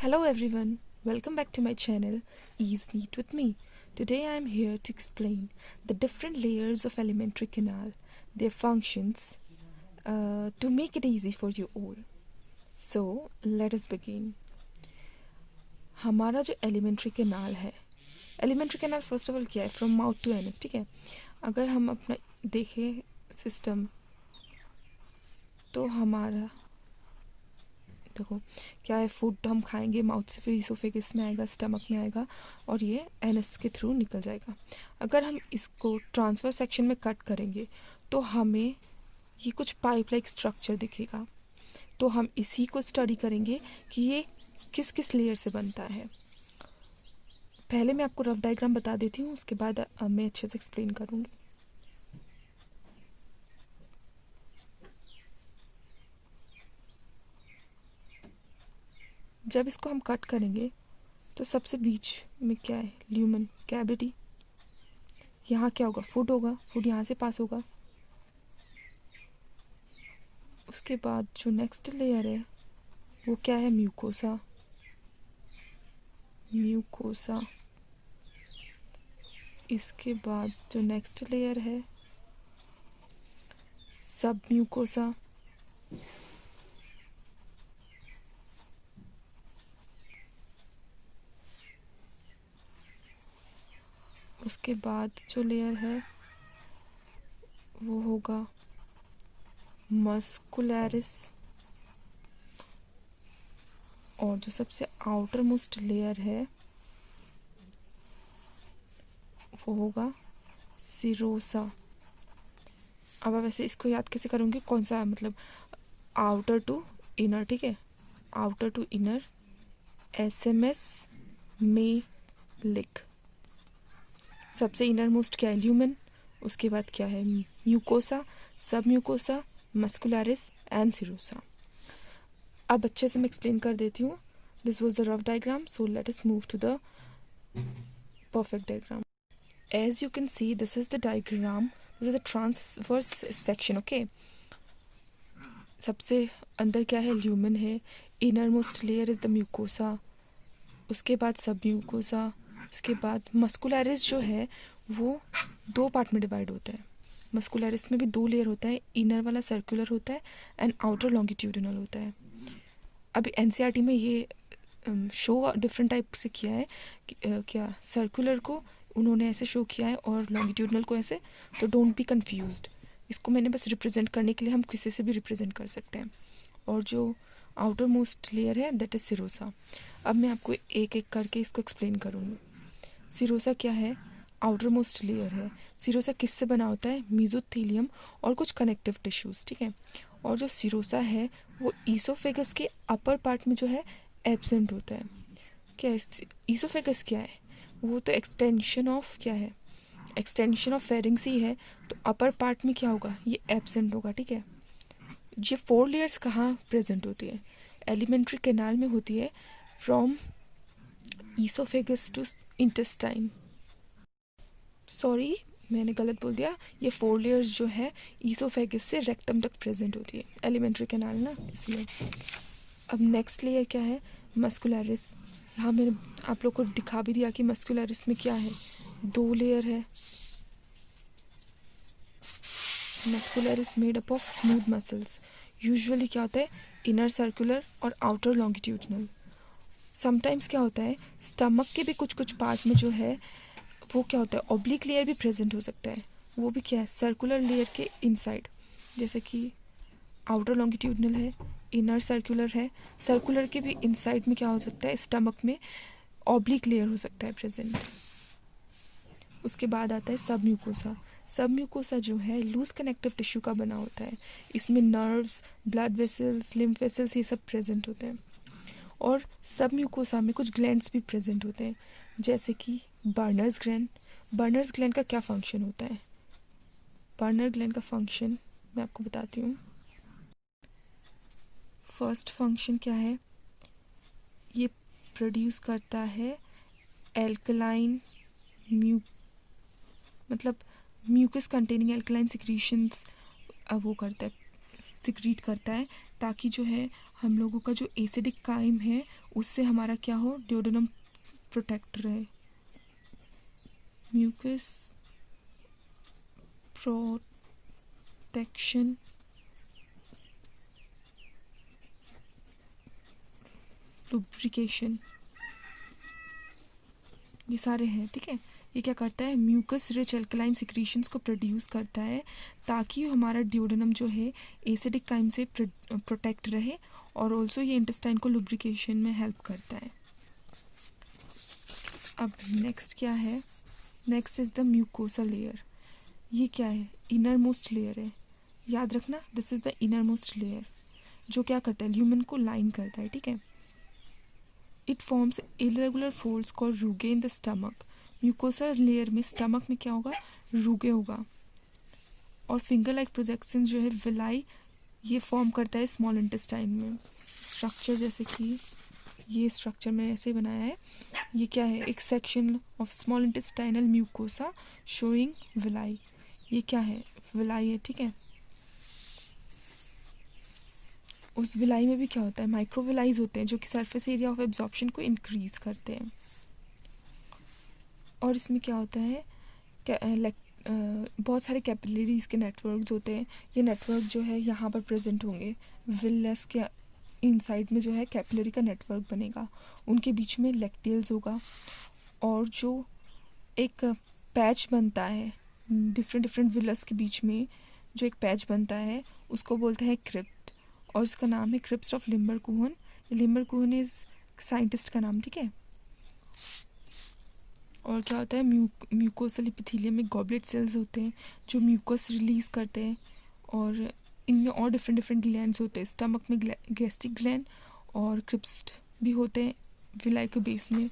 Hello everyone, welcome back to my channel Ease Neat with me. Today I am here to explain the different layers of alimentary canal, their functions, to make it easy for you all. So let us begin. हमारा जो alimentary canal है, alimentary canal first of all क्या है, from mouth to anus, ठीक है। अगर हम अपना देखें सिस्टम तो हमारा देखो क्या है, फूड हम खाएंगे माउथ से, फिर इसोफेगस में आएगा, स्टमक में आएगा और ये एनएस के थ्रू निकल जाएगा। अगर हम इसको ट्रांसफर सेक्शन में कट करेंगे तो हमें ये कुछ पाइप लाइक स्ट्रक्चर दिखेगा। तो हम इसी को स्टडी करेंगे कि ये किस किस लेयर से बनता है। पहले मैं आपको रफ डायग्राम बता देती हूँ, उसके बाद मैं अच्छे से एक्सप्लेन करूँगी। जब इसको हम कट करेंगे तो सबसे बीच में क्या है, ल्यूमन कैविटी। यहाँ क्या होगा, फूड होगा, फूड यहाँ से पास होगा। उसके बाद जो नेक्स्ट लेयर है वो क्या है, म्यूकोसा। म्यूकोसा। इसके बाद जो नेक्स्ट लेयर है सब म्यूकोसा। उसके बाद जो लेयर है वो होगा मस्कुलरिस। और जो सबसे आउटर मोस्ट लेयर है वो होगा सिरोसा। अब आप वैसे इसको याद कैसे करूँगी, कौन सा मतलब आउटर टू इनर, ठीक है, आउटर टू इनर SMS में लिख। सबसे इनर मोस्ट क्या है, ल्यूमन। उसके बाद क्या है, म्यूकोसा, सब म्यूकोसा, मस्कुलरिस एंड सिरोसा। अब अच्छे से मैं एक्सप्लेन कर देती हूँ। This was the rough diagram, so let us move to the perfect diagram. As you can see, this is the diagram. This is the transverse section. Okay. सबसे अंदर क्या है, ल्यूमन है. Inner most layer is the mucosa. उसके बाद सब mucosa. उसके बाद मस्कुलरिस जो है वो दो पार्ट में डिवाइड होता है. मस्कुलरिस में भी दो लेयर होता है, इनर वाला सर्कुलर होता है एंड आउटर लॉन्गिट्यूडिनल होता है. अभी NCERT में ये शो डिफरेंट टाइप से किया है. क्या सर्कुलर को उन्होंने ऐसे शो किया है और लॉन्गिट्यूडनल को ऐसे. तो डोंट बी कंफ्यूज्ड. इसको मैंने बस रिप्रेजेंट करने के लिए, हम किसी से भी रिप्रेजेंट कर सकते हैं. और जो आउटर मोस्ट लेयर है दैट इज सिरोसा. अब मैं आपको एक एक करके इसको एक्सप्लेन करूँगी. सिरोसा क्या है, आउटर मोस्ट लेयर है. सिरोसा किससे बना होता है, मेसोथेलियम और कुछ कनेक्टिव टिश्यूज, ठीक है. और जो सिरोसा है वो ईसोफेगस के अपर पार्ट में जो है एब्सेंट होता है. क्या है ईसोफेगस, क्या है वो, तो एक्सटेंशन ऑफ क्या है, एक्सटेंशन ऑफ फेरिंग्स ही है. तो अपर पार्ट में क्या होगा, ये एब्सेंट होगा, ठीक है. ये 4 लेयर्स कहाँ प्रेजेंट होती है, एलिमेंट्री कैनाल में होती है, from oesophagus to intestine. Sorry मैंने गलत बोल दिया. ये 4 लेयर्स जो है ईसोफेगस से रेक्टम तक प्रेजेंट होती है, एलिमेंट्री कैनाल ना, इसलिए. अब नेक्स्ट लेयर क्या है, मस्कुलरिस. यहाँ मैंने आप लोग को दिखा भी दिया कि मस्कुलरिस में क्या है, 2 लेयर है. Muscularis made up of smooth muscles. Usually क्या होता है, इनर सर्कुलर और आउटर लॉन्गिट्यूडनल. समटाइम्स क्या होता है, स्टमक के भी कुछ कुछ पार्ट में जो है वो क्या होता है, ऑब्लिक लेयर भी प्रेजेंट हो सकता है. वो भी क्या है, सर्कुलर लेयर के इनसाइड. जैसे कि आउटर लॉन्गिट्यूडनल है, इनर सर्कुलर है. सर्कुलर के भी इनसाइड में क्या हो सकता है, स्टमक में ऑब्लिक लेयर हो सकता है प्रेजेंट. उसके बाद आता है सब म्यूकोसा. सब म्यूकोसा जो है लूज कनेक्टिव टिश्यू का बना होता है. इसमें nerves, blood vessels, lymph vessels ये सब प्रेजेंट होते हैं. और सब म्यूकोसा में कुछ ग्लैंड्स भी प्रेजेंट होते हैं, जैसे कि बर्नर्स ग्लैंड. बर्नर्स ग्लैंड का क्या फंक्शन होता है, बर्नर ग्लैंड का फंक्शन मैं आपको बताती हूँ. फर्स्ट फंक्शन क्या है, ये प्रोड्यूस करता है एल्कलाइन मतलब म्यूकस कंटेनिंग एल्कलाइन सिक्रीशंस वो करता है, सिक्रीट करता है, ताकि जो है हम लोगों का जो एसिडिक काइम है उससे हमारा क्या हो, ड्यूोडेनम प्रोटेक्ट रहे, म्यूकस प्रोटेक्शन लुब्रिकेशन, ये सारे हैं, ठीक है। ये क्या करता है, म्यूकस रिच एल्कलाइन सिक्रीशंस को प्रोड्यूस करता है ताकि हमारा ड्यूोडेनम जो है एसिडिक काइम से प्रोटेक्ट रहे, और ऑल्सो ये इंटेस्टाइन को लुब्रिकेशन में हेल्प करता है। अब नेक्स्ट क्या है, next is the mucosa layer. ये क्या है, इनर मोस्ट लेयर है, याद रखना this is the inner most layer, जो क्या करता है, ल्यूमेन को लाइन करता है, ठीक है। It forms irregular folds called rugae in the stomach. Mucosa layer में स्टमक में क्या होगा, रूगे होगा, और फिंगर लाइक प्रोजेक्शन जो है विलाई ये फॉर्म करता है स्मॉल इंटेस्टाइन में। स्ट्रक्चर जैसे कि ये स्ट्रक्चर मैंने ऐसे बनाया है, ये क्या है, एक section of small intestinal mucosa showing villi, ये क्या है, विलाई है, ठीक है। उस विलाई में भी क्या होता है, माइक्रोविलाइज होते हैं जो कि सरफेस एरिया ऑफ एब्जॉर्प्शन को इंक्रीज करते हैं। और इसमें क्या होता है, बहुत सारे कैपिलरीज के नेटवर्क्स होते हैं। ये नेटवर्क जो है यहाँ पर प्रेजेंट होंगे, विललेस के इनसाइड में जो है कैपिलरी का नेटवर्क बनेगा, उनके बीच में लैक्टियल्स होगा, और जो एक पैच बनता है डिफरेंट विलस के बीच में, जो एक पैच बनता है उसको बोलते हैं क्रिप्ट, और इसका नाम है क्रिप्स ऑफ लिम्बरकुहन। लिम्बरकुहन इज साइंटिस्ट का नाम, ठीक है। और क्या होता है, म्यूकोसल एपिथेलियम में गॉबलेट सेल्स होते हैं जो म्यूकस रिलीज करते हैं, और इनमें और डिफरेंट ग्लैंड्स होते हैं, स्टमक में गैस्ट्रिक ग्लैंड और क्रिप्स्ट भी होते हैं विलाई के बेस में।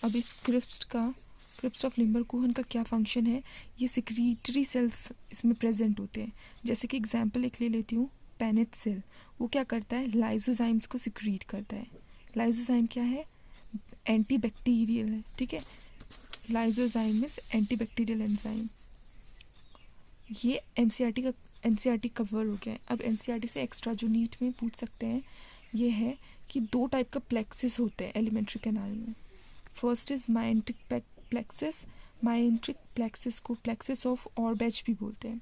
अब इस क्रिप्स ऑफ लिम्बरकुहन का क्या फंक्शन है, ये सिक्रीटरी सेल्स इसमें प्रेजेंट होते हैं। जैसे कि एग्जांपल एक ले लेती हूँ, पेनिथ सेल, वो क्या करता है, लाइसोजाइम्स को सिक्रीट करता है। लाइसोजाइम क्या है, एंटीबैक्टीरियल है, ठीक है। Lysozyme is antibacterial enzyme. ये एनसीईआरटी कवर हो गया है। अब एनसीईआरटी से एक्स्ट्रा जो नीट में पूछ सकते हैं ये है कि 2 टाइप का प्लेक्सिस होते हैं एलिमेंट्री कैनाल में। First is myenteric plexus. Myenteric plexus को प्लेक्सिस ऑफ ऑर्बेज भी बोलते हैं।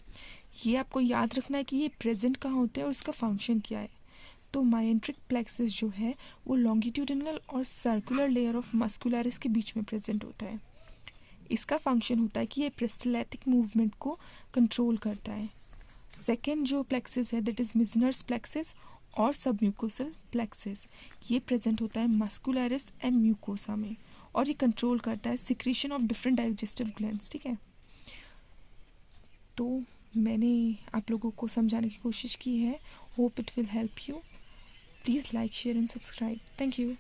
ये आपको याद रखना है कि ये प्रेजेंट कहाँ होते हैं और इसका फंक्शन क्या है। तो माइंट्रिक प्लेक्सिस जो है वो लॉन्गिट्यूडिनल और सर्कुलर लेयर ऑफ मस्कुलरिस के बीच में प्रेजेंट होता है। इसका फंक्शन होता है कि ये प्रेस्टलेटिक मूवमेंट को कंट्रोल करता है। सेकेंड जो प्लेक्सिस है दैट इज मिजनर्स प्लेक्सिस और सबम्यूकोसल प्लेक्सिस, ये प्रेजेंट होता है मस्कुलरिस एंड म्यूकोसा में, और ये कंट्रोल करता है secretion of different digestive glands, ठीक है। तो मैंने आप लोगों को समझाने की कोशिश की है। Hope it will help you. Please like, share and subscribe. Thank you.